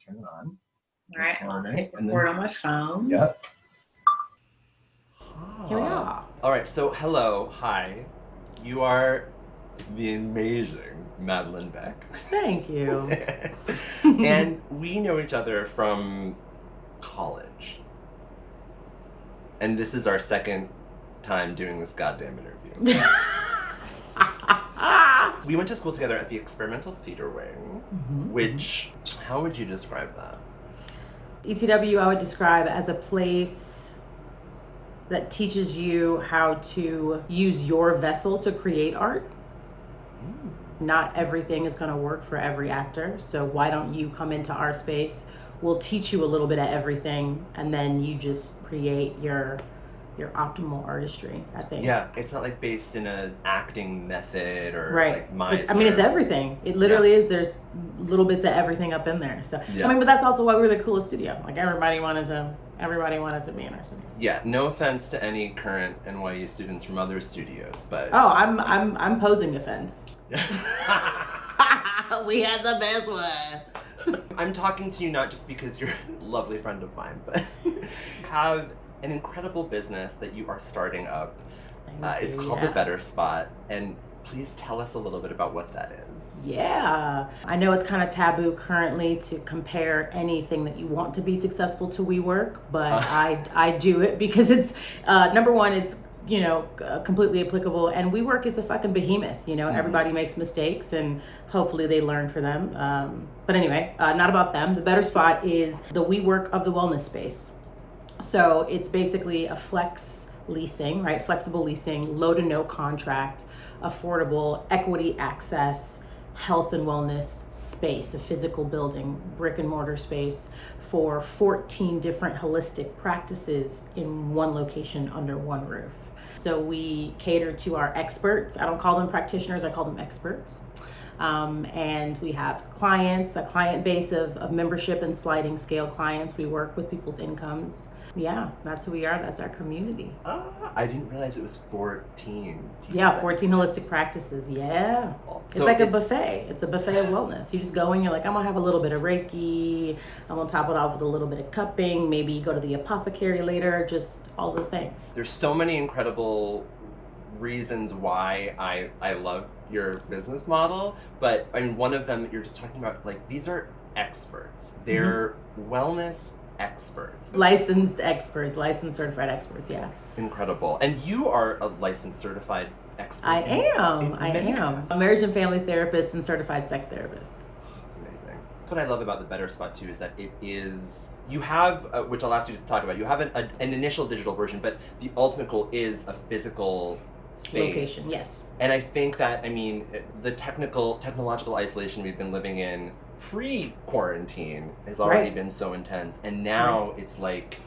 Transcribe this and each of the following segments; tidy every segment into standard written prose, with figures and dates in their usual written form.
Turn it on. All right, I'll hit record on my phone. Yep. Here we are. All right, so hello, hi. You are the amazing Madilynn Beck. Thank you. And we know each other from college. And this is our second time doing this goddamn interview. We went to school together at the Experimental Theater Wing, which, how would you describe that? ETW I would describe as a place that teaches you how to use your vessel to create art. Not everything is going to work for every actor, so why don't you come into our space? We'll teach you a little bit of everything, and then you just create your optimal artistry, I think. Yeah, it's not like based in an acting method or right. like it's everything. It literally is. There's little bits of everything up in there. So yeah. But that's also why we were the coolest studio. Like everybody wanted to be in our studio. Yeah, no offense to any current NYU students from other studios, but I'm posing offense. We had the best one. I'm talking to you not just because you're a lovely friend of mine, but you have an incredible business that you are starting up. It's called The Better Spot, and please tell us a little bit about what that is. Yeah, I know it's kind of taboo currently to compare anything that you want to be successful to WeWork, but I do it because it's number one, it's completely applicable, and WeWork is a fucking behemoth. Everybody makes mistakes, and hopefully they learn for them. But anyway, not about them. The Better Spot is the WeWork of the wellness space. So it's basically a flex leasing, right? Flexible leasing, low to no contract, affordable, equity access, health and wellness space, a physical building, brick and mortar space for 14 different holistic practices in one location under one roof. So we cater to our experts. I don't call them practitioners, I call them experts. And we have clients, a client base of membership and sliding scale clients. We work with people's incomes. Yeah, that's who we are. That's our community. I didn't realize it was 14. Yeah, 14 holistic practices. Yeah. It's like a buffet. It's a buffet of wellness. You just go in, you're like, I'm going to have a little bit of Reiki. I'm going to top it off with a little bit of cupping. Maybe you go to the apothecary later, just all the things. There's so many incredible reasons why I love your business model, but one of them that you're just talking about, like, these are experts. They're wellness experts. Licensed certified experts, yeah. Incredible. And you are a licensed certified expert. I am. A marriage and family therapist and certified sex therapist. Amazing. What I love about the Better Spot too is that you have, which I'll ask you to talk about, you have an initial digital version, but the ultimate goal is a physical space. Location, yes. And I think that, the technological isolation we've been living in pre-quarantine has already been so intense, and now it's like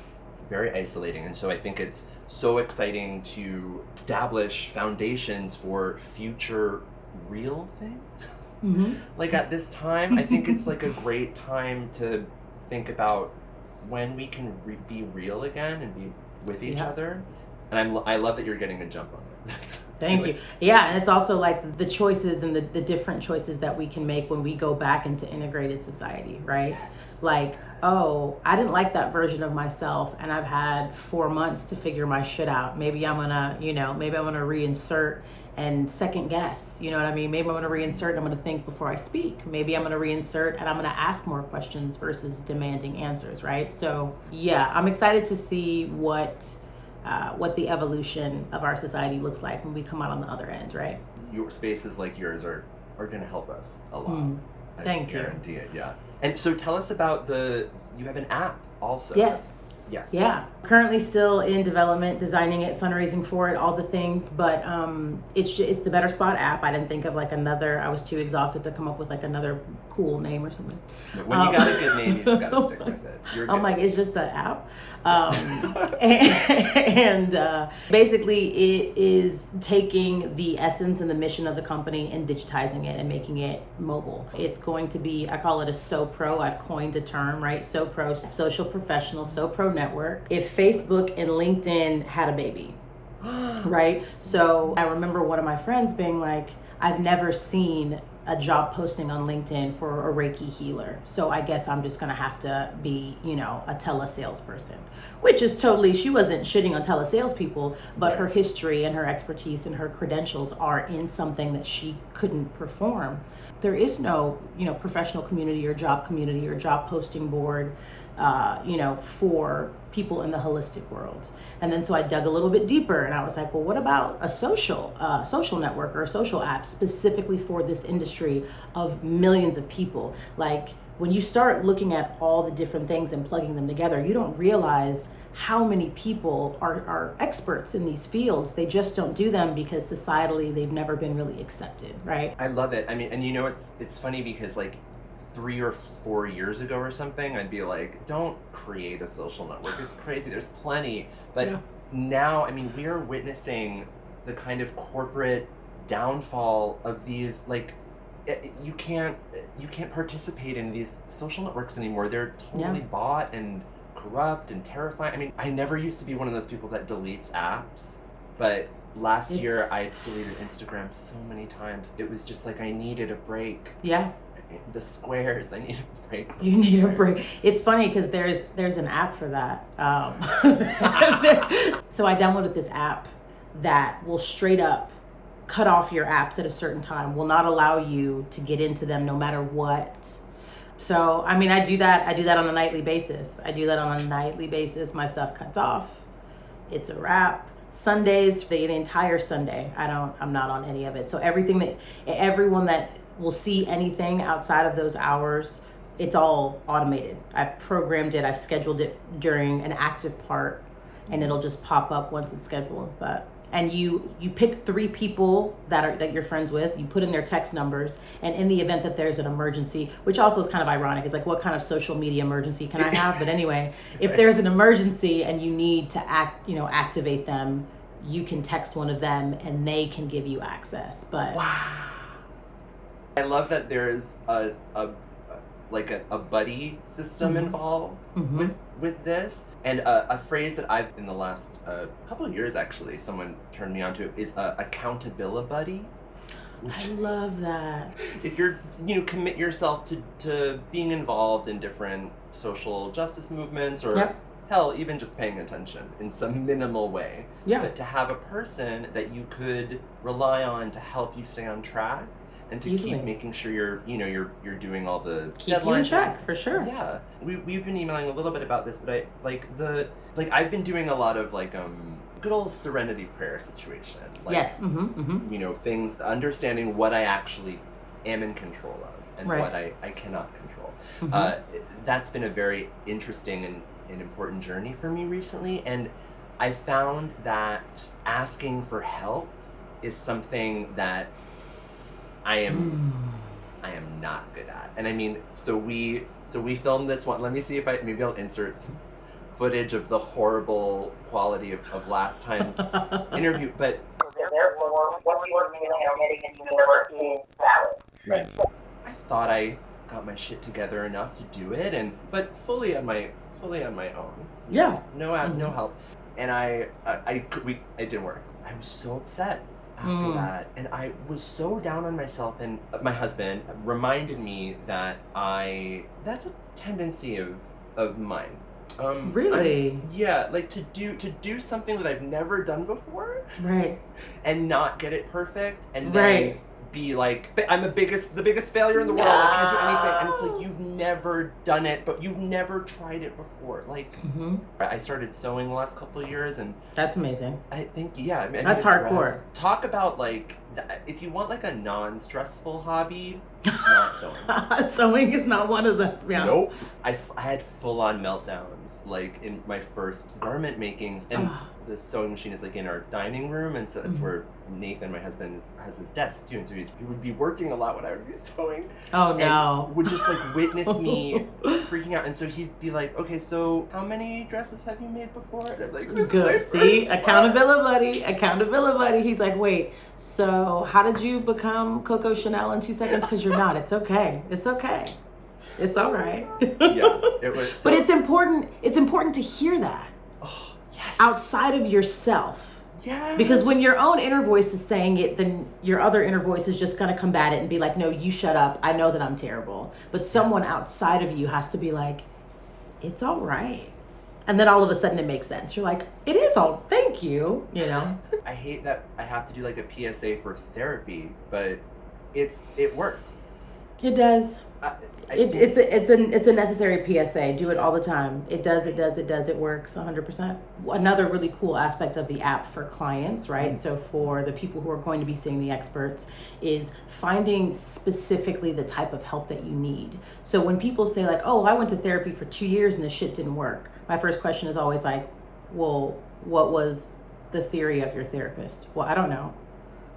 very isolating. And so I think it's so exciting to establish foundations for future real things. Like at this time, I think it's like a great time to think about when we can be real again and be with each other. And I love that you're getting a jump on it. Thank you. Yeah, and it's also like the choices and the different choices that we can make when we go back into integrated society, right? Yes. Like, oh, I didn't like that version of myself, and I've had 4 months to figure my shit out. Maybe I'm gonna, reinsert and second guess. You know what I mean? Maybe I'm gonna reinsert and I'm gonna think before I speak. Maybe I'm gonna reinsert and I'm gonna ask more questions versus demanding answers, right? So yeah, I'm excited to see what the evolution of our society looks like when we come out on the other end, right? Your spaces like yours are going to help us a lot. Thank you. I guarantee it, yeah. And so tell us about you have an app also. Yes. Yeah. Currently still in development, designing it, fundraising for it, all the things, but it's the Better Spot app. I didn't think of I was too exhausted to come up with another cool name or something. When you got a good name, you just got to stick with it. I'm like, it's just the app. And basically it is taking the essence and the mission of the company and digitizing it and making it mobile. It's going to be, I call it a SoPro. I've coined a term, right? SoPro, social professional, SoPro network if Facebook and LinkedIn had a baby. Right? So I remember one of my friends being like, I've never seen a job posting on LinkedIn for a Reiki healer. So I guess I'm just going to have to be, a telesalesperson, which is totally, she wasn't shitting on telesalespeople, but her history and her expertise and her credentials are in something that she couldn't perform. There is no, professional community or job posting board, for people in the holistic world. And then so I dug a little bit deeper and I was like, well, what about a social network or a social app specifically for this industry of millions of people? Like when you start looking at all the different things and plugging them together, you don't realize how many people are experts in these fields. They just don't do them because societally they've never been really accepted, right? I love it. I mean, and it's funny because like 3 or 4 years ago or something, I'd be like, don't create a social network. It's crazy. There's plenty. But now, I mean, we are witnessing the kind of corporate downfall of these, like, you can't participate in these social networks anymore. They're totally bought and corrupt and terrifying. I mean, I never used to be one of those people that deletes apps, but last year I deleted Instagram so many times. It was just like I needed a break. Yeah. The squares, I need a break. You need a break. It's funny because there's an app for that. So I downloaded this app that will straight up cut off your apps at a certain time, will not allow you to get into them no matter what. So, I mean, I do that on a nightly basis. My stuff cuts off. It's a wrap. Sundays, the entire Sunday, I'm not on any of it. So everyone that will see anything outside of those hours, it's all automated. I've programmed it, I've scheduled it during an active part, and it'll just pop up once it's scheduled. And you pick 3 people that you're friends with, you put in their text numbers, and in the event that there's an emergency, which also is kind of ironic, it's like, what kind of social media emergency can I have? But anyway, if there's an emergency and you need to activate them, you can text one of them and they can give you access. But wow. I love that there's a buddy system involved with this. And a phrase that I've, in the last couple of years actually, someone turned me onto is accountability buddy. I love that. If you're, commit yourself to being involved in different social justice movements or hell, even just paying attention in some minimal way. Yeah. But to have a person that you could rely on to help you stay on track and to keep making sure you're doing all the keep you in check for sure. Yeah, we've been emailing a little bit about this, but I've been doing a lot of good old serenity prayer situation. Yes. Things, understanding what I actually am in control of and what I cannot control. That's been a very interesting and important journey for me recently, and I found that asking for help is something that I am not good at. And I mean, so we filmed this one. Let me see if maybe I'll insert some footage of the horrible quality of last time's interview. But therefore, what you are doing and getting into the is valid. Right. I thought I got my shit together enough to do it, but fully on my own. Yeah. No help. And it didn't work. I was so upset after that, and I was so down on myself, and my husband reminded me that that's a tendency of mine. Really? Like to do something that I've never done before, right? And not get it perfect, and then be like, I'm the biggest failure in the world. I can't do anything, and it's like, you've never done it, but you've never tried it before. Like, I started sewing the last couple of years, and that's amazing. I think that's hardcore. Talk about if you want a non-stressful hobby, not sewing. Sewing is not one of them. Yeah. Nope. I had full-on meltdowns in my first garment makings, and the sewing machine is in our dining room, and so that's where Nathan, my husband, has his desk too, and so he would be working a lot when I would be sewing. Oh no! And would just witness me freaking out, and so he'd be like, "Okay, so how many dresses have you made before?" And I'm like, "Good, see, accountability buddy." He's like, "Wait, so how did you become Coco Chanel in 2 seconds? Because you're not. It's okay. It's all right. Yeah, it was. But it's important. It's important to hear that. Oh, yes. Outside of yourself. Yeah. Because when your own inner voice is saying it, then your other inner voice is just going to combat it and be like, no, you shut up. I know that I'm terrible. But someone outside of you has to be like, it's all right. And then all of a sudden it makes sense. You're like, it is all, thank you, you know? I hate that I have to do like a PSA for therapy, but it works. It does. It's a necessary PSA. Do it all the time. It does. It works 100%. Another really cool aspect of the app for clients, right? So for the people who are going to be seeing the experts is finding specifically the type of help that you need. So when people say like, oh, I went to therapy for 2 years and the shit didn't work. My first question is always like, well, what was the theory of your therapist? Well, I don't know.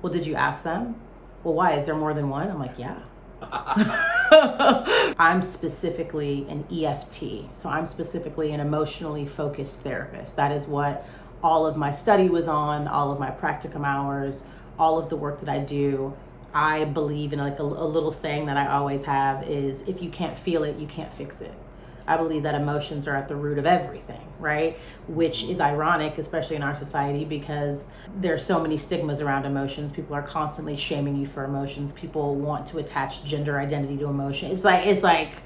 Well, did you ask them? Well, why? Is there more than one? I'm like, yeah. I'm specifically an EFT. So I'm specifically an emotionally focused therapist. That is what all of my study was on, all of my practicum hours, all of the work that I do. I believe in like a little saying that I always have is, if you can't feel it, you can't fix it. I believe that emotions are at the root of everything, right? Which is ironic, especially in our society, because there's so many stigmas around emotions. People are constantly shaming you for emotions. People want to attach gender identity to emotion. It's like,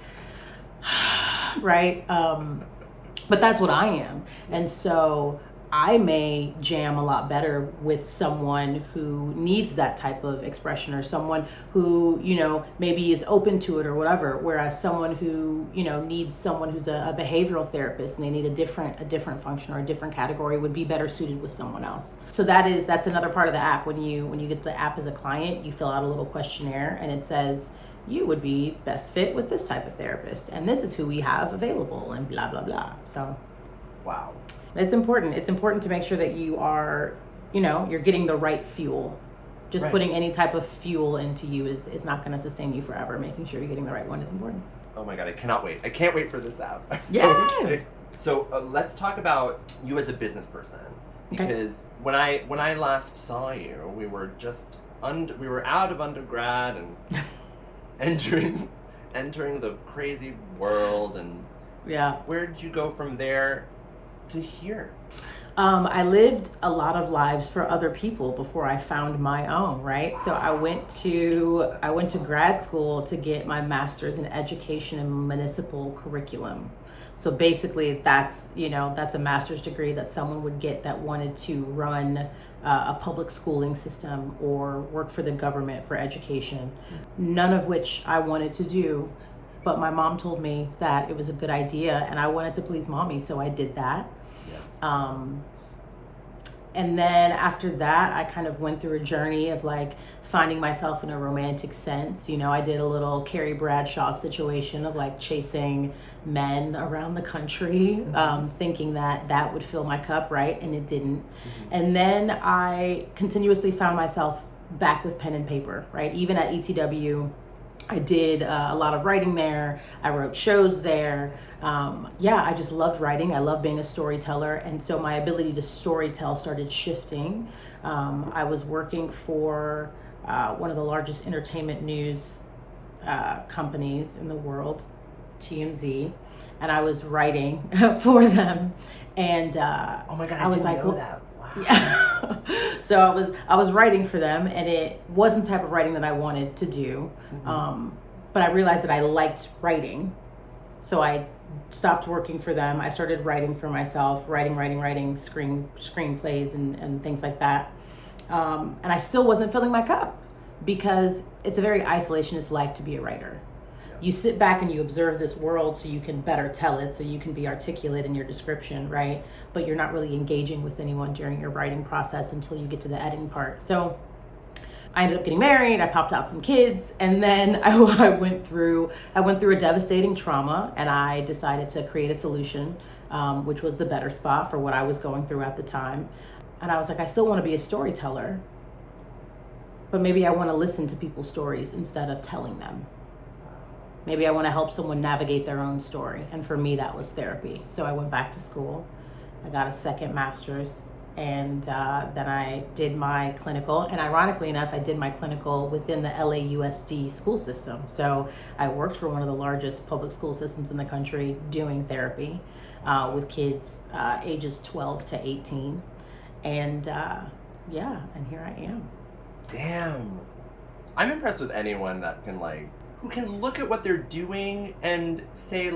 right? But that's what I am. And so I may jam a lot better with someone who needs that type of expression, or someone who, you know, maybe is open to it or whatever. Whereas someone who, you know, needs someone who's a behavioral therapist and they need a different function or a different category would be better suited with someone else. So that's another part of the app. When you get the app as a client, you fill out a little questionnaire and it says, you would be best fit with this type of therapist, and this is who we have available, and blah, blah, blah. So, wow. It's important. It's important to make sure that you are, you know, you're getting the right fuel. Just putting any type of fuel into you is not going to sustain you forever. Making sure you're getting the right one is important. Oh my God, I cannot wait. I can't wait for this app. I'm so Yeah. excited. So let's talk about you as a business person. Because when I last saw you, we were just we were out of undergrad and entering the crazy world, and yeah. Where did you go from there to here? I lived a lot of lives for other people before I found my own, right? So I went to grad school to get my master's in education and municipal curriculum. So basically that's a master's degree that someone would get that wanted to run a public schooling system or work for the government for education. None of which I wanted to do. But my mom told me that it was a good idea and I wanted to please mommy, so I did that. Yeah. And then after that, I kind of went through a journey of like finding myself in a romantic sense. You know, I did a little Carrie Bradshaw situation of like chasing men around the country, thinking that would fill my cup, right? And it didn't. Mm-hmm. And then I continuously found myself back with pen and paper, right? Even at ETW, I did a lot of writing there. I wrote shows there. I just loved writing. I love being a storyteller. And so my ability to storytell started shifting. I was working for one of the largest entertainment news companies in the world, TMZ, and I was writing for them. And oh my God, I didn't know that. Wow. Yeah. So I was writing for them, and it wasn't the type of writing that I wanted to do. Mm-hmm. But I realized that I liked writing. So I stopped working for them. I started writing for myself, writing screenplays and things like that. And I still wasn't filling my cup because it's a very isolationist life to be a writer. You sit back and you observe this world so you can better tell it, so you can be articulate in your description, right? But you're not really engaging with anyone during your writing process until you get to the editing part. So I ended up getting married, I popped out some kids, and then I went through a devastating trauma, and I decided to create a solution, which was the better spot for what I was going through at the time. And I was like, I still want to be a storyteller, but maybe I want to listen to people's stories instead of telling them. Maybe I want to help someone navigate their own story. And for me, that was therapy. So I went back to school. I got a second master's And then I did my clinical, and ironically enough, I did my clinical within the LAUSD school system. So I worked for one of the largest public school systems in the country doing therapy with kids ages 12 to 18. And and here I am. Damn. I'm impressed with anyone that can who can look at what they're doing and say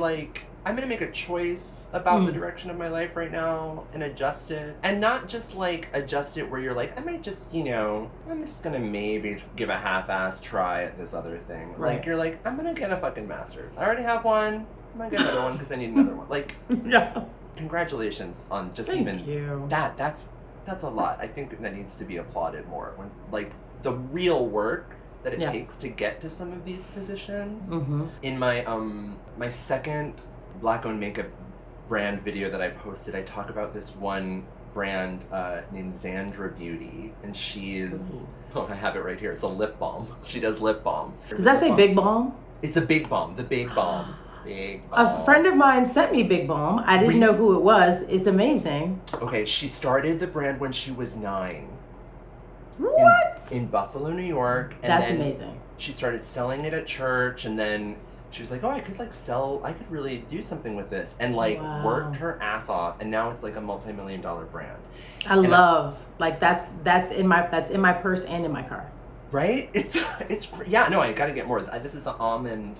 I'm gonna make a choice about the direction of my life right now and adjust it. And not just adjust it where you're I might just, I'm just gonna maybe give a half-assed try at this other thing. Right. You're I'm gonna get a fucking master's. I already have one. I'm gonna get another one because I need another one. Yeah. Congratulations on just Thank you. That's a lot. I think that needs to be applauded more. When the real work that it takes to get to some of these positions. Mm-hmm. In my my second Black-owned makeup brand video that I posted, I talk about this one brand named Xandra Beauty, and she's I have it right here. It's a lip balm. She does lip balms. Does that say Big Balm? It's a Big Balm. The Big Balm. Big Balm. A friend of mine sent me Big Balm. I didn't know who it was. It's amazing. Okay, she started the brand when she was 9. What? In Buffalo, New York. And That's then amazing. She started selling it at church, and then she was I could really do something with this, and worked her ass off, and now it's a multi-million-dollar brand. I love that's in my purse and in my car. Right? It's yeah, no, I gotta get more. This is the almond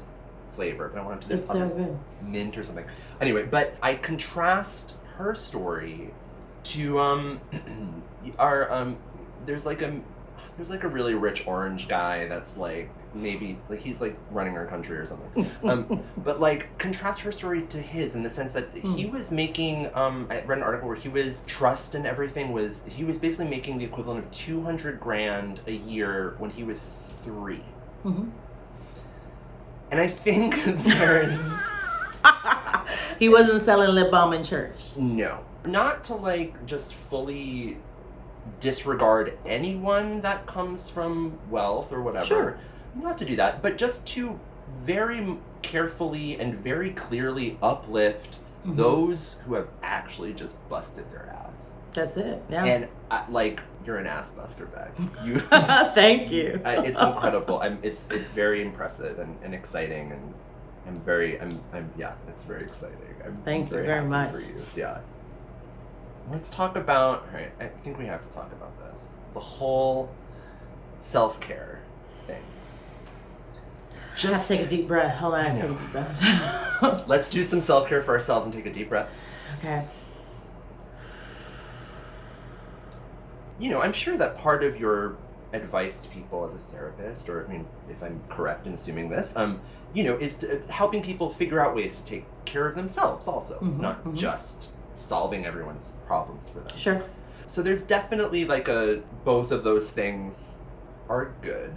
flavor, but I wanted to there's It's so good. Mint or something. Anyway, but I contrast her story to our there's a really rich orange guy that's maybe he's running our country or something. But contrast her story to his in the sense that he was making I read an article where he was trust and everything he was basically making the equivalent of $200,000 a year when he was 3. Mm-hmm. And I think there's he wasn't selling lip balm in church. No. Not to just fully disregard anyone that comes from wealth or whatever. Sure. Not to do that, but just to very carefully and very clearly uplift those who have actually just busted their ass. That's it. Yeah. And you're an ass buster, Beck. You. Thank you. It's incredible. It's very impressive and exciting, and it's very exciting. Thank you very much. For you. Yeah. Let's talk about, all right, I think we have to talk about this. The whole self-care thing. Just take a deep breath. Hold on, take a deep breath. Let's do some self-care for ourselves and take a deep breath. Okay. I'm sure that part of your advice to people as a therapist, or if I'm correct in assuming this, is helping people figure out ways to take care of themselves also. It's not just solving everyone's problems for them. Sure. So there's definitely both of those things are good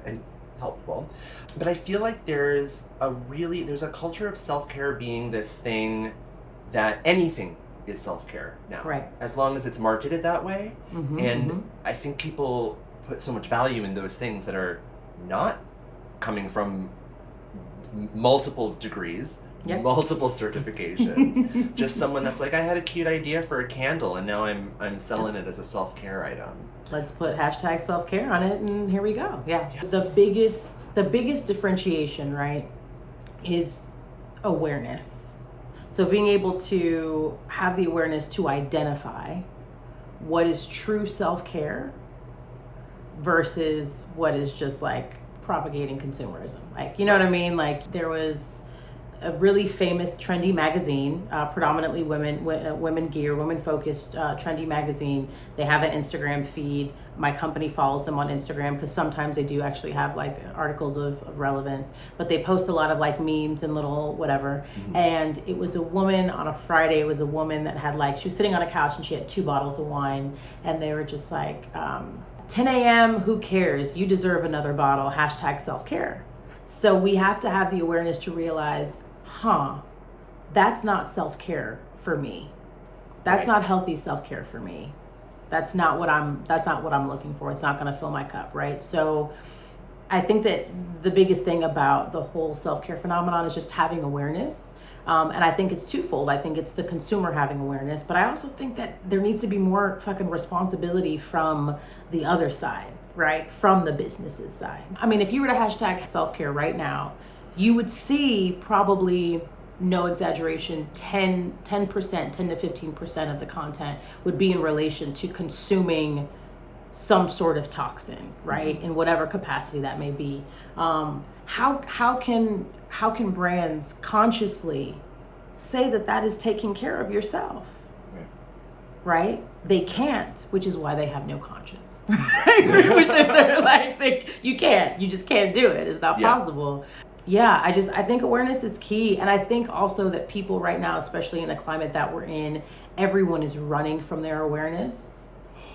and helpful. But I feel there's a culture of self-care being this thing that anything is self-care now. Right. As long as it's marketed that way. I think people put so much value in those things that are not coming from multiple degrees. Yep. Multiple certifications. Just someone that's I had a cute idea for a candle and now I'm selling it as a self-care item. Let's put hashtag self-care on it and here we go. Yeah. The biggest differentiation, right, is awareness. So being able to have the awareness to identify what is true self-care versus what is just propagating consumerism. You know what I mean? There was a really famous trendy magazine, predominantly women gear, women focused trendy magazine. They have an Instagram feed. My company follows them on Instagram because sometimes they do actually have articles of relevance, but they post a lot of memes and little whatever. And it was a woman on a Friday. It was a woman that had she was sitting on a couch and she had 2 bottles of wine, and they were just 10 a.m. Who cares? You deserve another bottle. Hashtag self-care. So we have to have the awareness to realize, that's not self-care for me. That's not healthy self-care for me. That's not what I'm looking for. It's not going to fill my cup, right? So I think that the biggest thing about the whole self-care phenomenon is just having awareness. And I think it's twofold. I think it's the consumer having awareness, but I also think that there needs to be more fucking responsibility from the other side, right? From the businesses side. I mean, if you were to hashtag self-care right now, you would see probably, no exaggeration, 10%, 10 to 15% of the content would be in relation to consuming some sort of toxin, right? In whatever capacity that may be. How can brands consciously say that is taking care of yourself? Right? They can't, which is why they have no conscience. They're like, you just can't do it. It's not possible. Yeah, I think awareness is key. And I think also that people right now, especially in the climate that we're in, everyone is running from their awareness.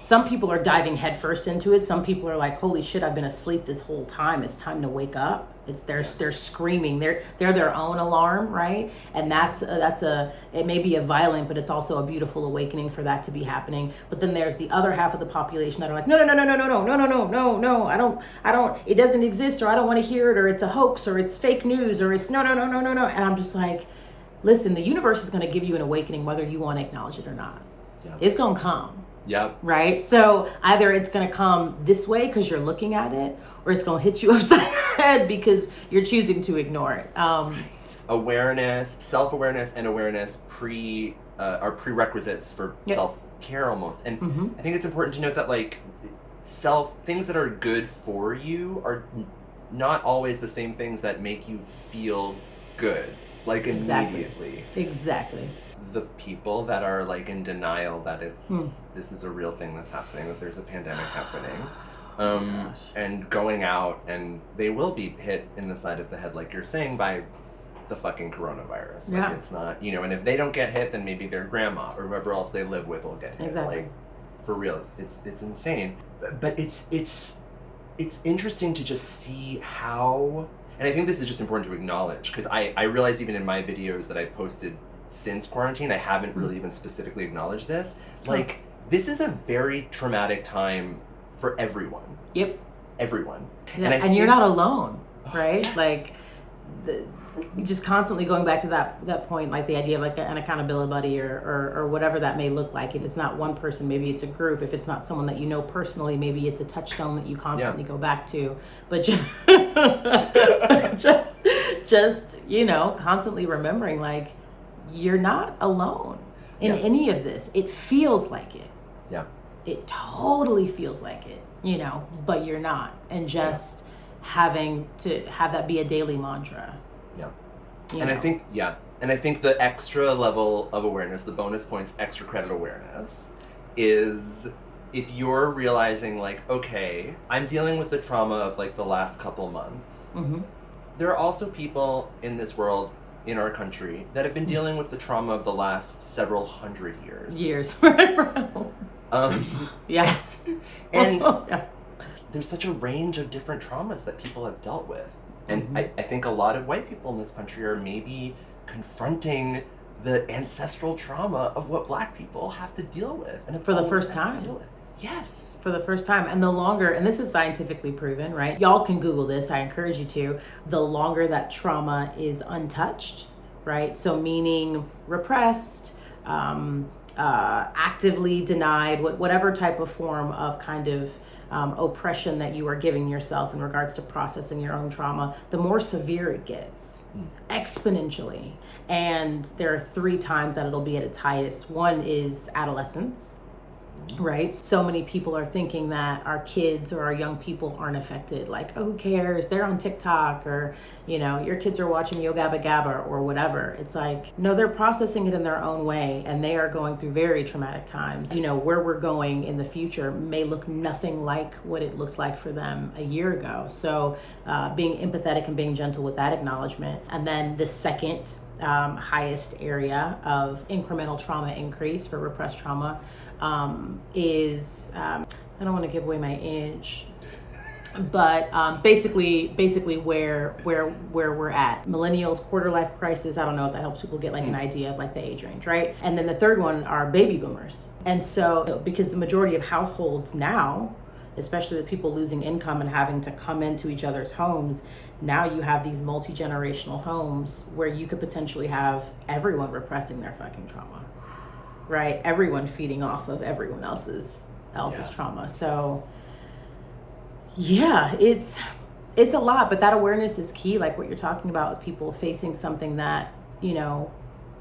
Some people are diving headfirst into it. Some people are like, holy shit, I've been asleep this whole time. It's time to wake up. They're screaming. They're their own alarm, right? And it may be a violent, but it's also a beautiful awakening for that to be happening. But then there's the other half of the population that are like, no, I don't, it doesn't exist, or I don't want to hear it, or it's a hoax, or it's fake news, or it's no. And I'm just like, listen, the universe is going to give you an awakening whether you want to acknowledge it or not. Yeah. It's going to come. Yep. Right? So either it's going to come this way because you're looking at it, or it's going to hit you upside the head because you're choosing to ignore it. Awareness, self-awareness, and awareness are prerequisites for self-care almost. And I think it's important to note that like things that are good for you are not always the same things that make you feel good, like immediately. Exactly. The people that are like in denial that this is a real thing that's happening, that there's a pandemic happening, and going out, and they will be hit in the side of the head, like you're saying, by the fucking coronavirus. Like it's not, and if they don't get hit, then maybe their grandma or whoever else they live with will get hit. Exactly. Like, for real, it's insane. But it's interesting to just see how, and I think this is just important to acknowledge, because I realized even in my videos that I posted since quarantine, I haven't really even specifically acknowledged this. Like, this is a very traumatic time for everyone. Yep. Everyone. Yeah. And you're not alone, right? Yes. Like, just constantly going back to that point, like the idea of like an accountability buddy or whatever that may look like. If it's not one person, maybe it's a group. If it's not someone that you know personally, maybe it's a touchstone that you constantly go back to. But just constantly remembering, like, you're not alone in any of this. It feels like it. Yeah. It totally feels like it, but you're not. And just having to have that be a daily mantra. Yeah. And I think the extra level of awareness, the bonus points, extra credit awareness, is if you're realizing like, okay, I'm dealing with the trauma of like the last couple months. Mm-hmm. There are also people in this world, in our country, that have been dealing with the trauma of the last several hundred years. Yeah. And there's such a range of different traumas that people have dealt with. And I think a lot of white people in this country are maybe confronting the ancestral trauma of what Black people have to deal with. And for the first time. Yes. For the first time. And the longer, and this is scientifically proven, right? Y'all can Google this, I encourage you to. The longer that trauma is untouched, right? So meaning repressed, actively denied, whatever type of form of kind of oppression that you are giving yourself in regards to processing your own trauma, the more severe it gets, exponentially. And there are 3 times that it'll be at its highest. One is adolescence, right? So many people are thinking that our kids or our young people aren't affected. Like, oh, who cares? They're on TikTok, or, your kids are watching Yo Gabba Gabba or whatever. It's like, no, they're processing it in their own way, and they are going through very traumatic times. Where we're going in the future may look nothing like what it looks like for them a year ago. So being empathetic and being gentle with that acknowledgement. And then the second highest area of incremental trauma increase for repressed trauma is I don't want to give away my age, but basically where we're at. Millennials, quarter life crisis. I don't know if that helps people get like an idea of like the age range, right? And then the third one are baby boomers. And so because the majority of households now especially with people losing income and having to come into each other's homes, now you have these multi-generational homes where you could potentially have everyone repressing their fucking trauma, right? Everyone feeding off of everyone else's trauma. So yeah, it's a lot, but that awareness is key. Like what you're talking about with people facing something that, you know,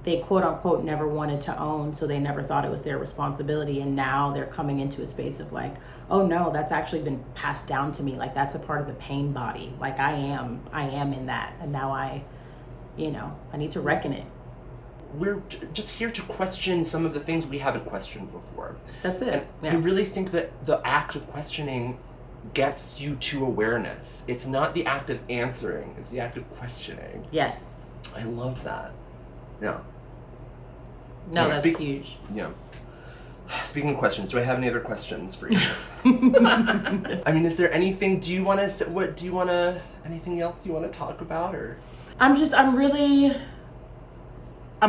they quote unquote never wanted to own, so they never thought it was their responsibility, and now they're coming into a space of like, oh no, that's actually been passed down to me, like that's a part of the pain body, like I am in that, and now I need to reckon it. We're just here to question some of the things we haven't questioned before. That's it. And I really think that the act of questioning gets you to awareness. It's not the act of answering, it's the act of questioning. Yes. I love that. Yeah. No, that's huge. Yeah. Speaking of questions, do I have any other questions for you? I mean, is there anything, anything else you want to talk about, or? I'm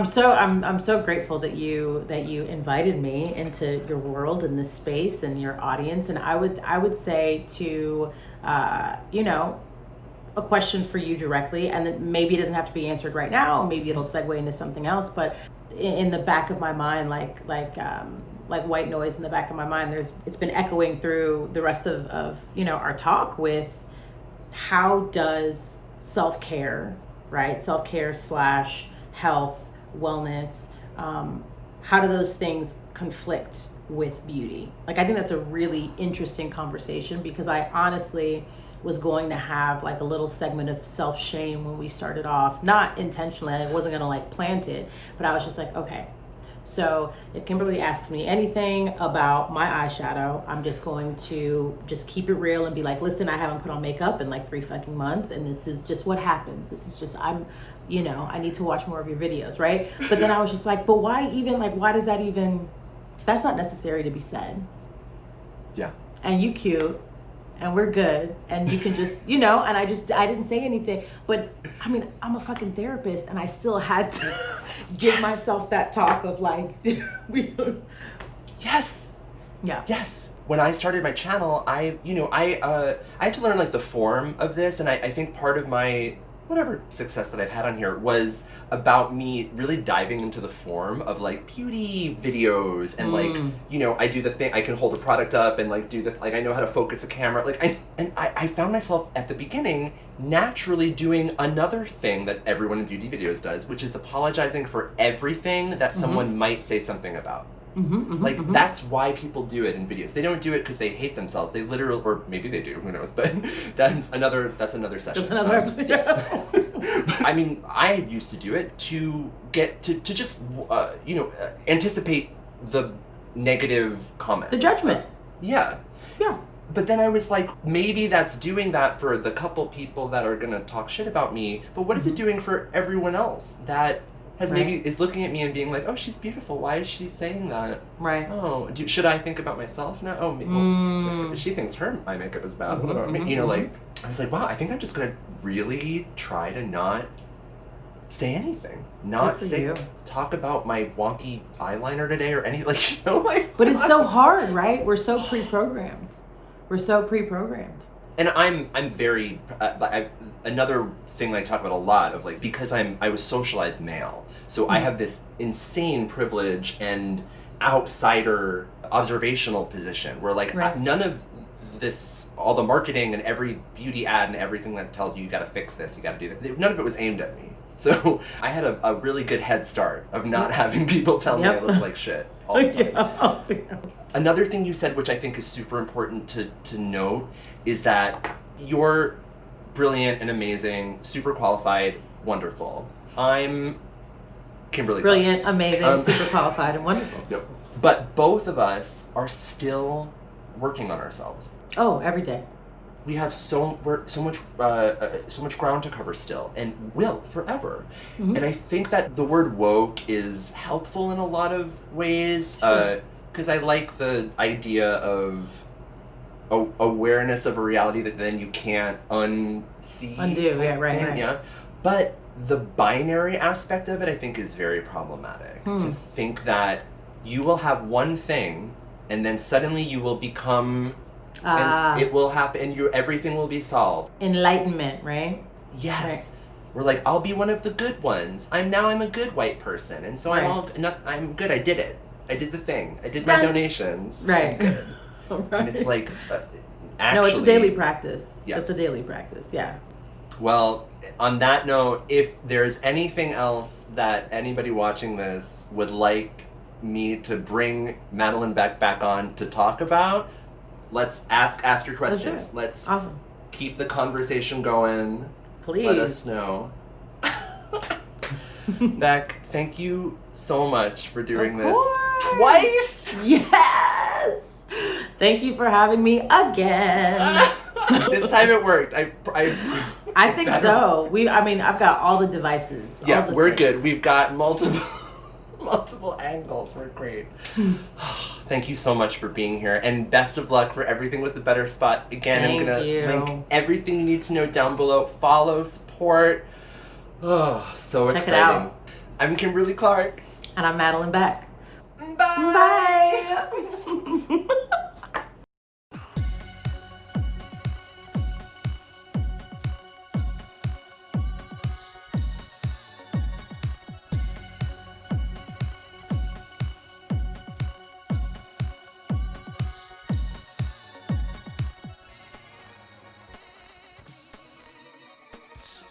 so grateful that you invited me into your world and this space and your audience. And I would say to, a question for you directly, and then maybe it doesn't have to be answered right now, maybe it'll segue into something else, but in the back of my mind, like white noise in the back of my mind, it's been echoing through the rest of our talk with how does self-care, right? Self-care / health, wellness, how do those things conflict with beauty? Like, I think that's a really interesting conversation, because I honestly was going to have like a little segment of self-shame when we started off, not intentionally, I wasn't gonna like plant it, but I was just like, okay, so if Kimberly asks me anything about my eyeshadow, I'm just going to just keep it real and be like, listen, I haven't put on makeup in like 3 fucking months, and this is just what happens. This is just, I need to watch more of your videos, right? But then I was just like, but why does that even, that's not necessary to be said. Yeah. And you cute, and we're good, and you can just, and I didn't say anything. But I mean, I'm a fucking therapist, and I still had to give myself that talk of like, yes. Yeah. Yes. When I started my channel, I had to learn like the form of this, and I think part of my whatever success that I've had on here was about me really diving into the form of like beauty videos, and like, I do the thing, I can hold a product up and like do the, like I know how to focus a camera, like I found myself at the beginning naturally doing another thing that everyone in beauty videos does, which is apologizing for everything that someone might say something about. That's why people do it in videos. They don't do it because they hate themselves. They literally, or maybe they do, who knows, but that's another session. That's another episode. I mean, I used to do it to get to just, anticipate the negative comments. The judgment. Yeah. Yeah. But then I was like, maybe that's doing that for the couple people that are gonna talk shit about me, but what is it doing for everyone else that has maybe is looking at me and being like, oh, she's beautiful. Why is she saying that? Right. Oh, should I think about myself now? Oh, well, if she thinks her eye makeup is bad. What about me? Like, I was like, wow, I think I'm just gonna really try to not say anything, talk about my wonky eyeliner today or any like. But it's so hard, right? We're so pre-programmed. And I'm very another thing that I talk about a lot of like, because I was socialized male, so I have this insane privilege and outsider observational position where like none of this, all the marketing and every beauty ad and everything that tells you gotta fix this, you gotta do that, none of it was aimed at me. So I had a really good head start of not having people tell me I look like shit all the time. Another thing you said, which I think is super important to note, is that you're brilliant and amazing, super qualified, wonderful. I'm Kimberly Clark. Brilliant, amazing, super qualified, and wonderful. Yep. But both of us are still working on ourselves. Oh, every day. We have so much ground to cover still, and will forever. And I think that the word woke is helpful in a lot of ways, because I like the idea of awareness of a reality that then you can't undo. Right. Yeah, but the binary aspect of it, I think, is very problematic. To think that you will have one thing, and then suddenly you will become And it will happen, and everything will be solved. Enlightenment, right? Yes. Right. We're like, I'll be one of the good ones. I'm a good white person, and so I'm good. I did it. I did the thing. I did my donations. Right. Right. And it's like, actually, no, it's a daily practice. Yeah. It's a daily practice. Yeah. Well, on that note, if there's anything else that anybody watching this would like me to bring Madilynn Beck back on to talk about, let's ask your questions. Let's awesome. Keep the conversation going. Please. Let us know. Beck, thank you so much for doing this twice. Yes. Thank you for having me again. This time it worked. I think so. I've got all the devices. Yeah, we're good. We've got multiple angles. We're great. Thank you so much for being here, and best of luck for everything with the Better Spot. Again, I'm gonna link everything you need to know down below. Follow, support. Oh, so Check exciting. it out. I'm Kimberly Clark. And I'm Madilynn Beck. Bye.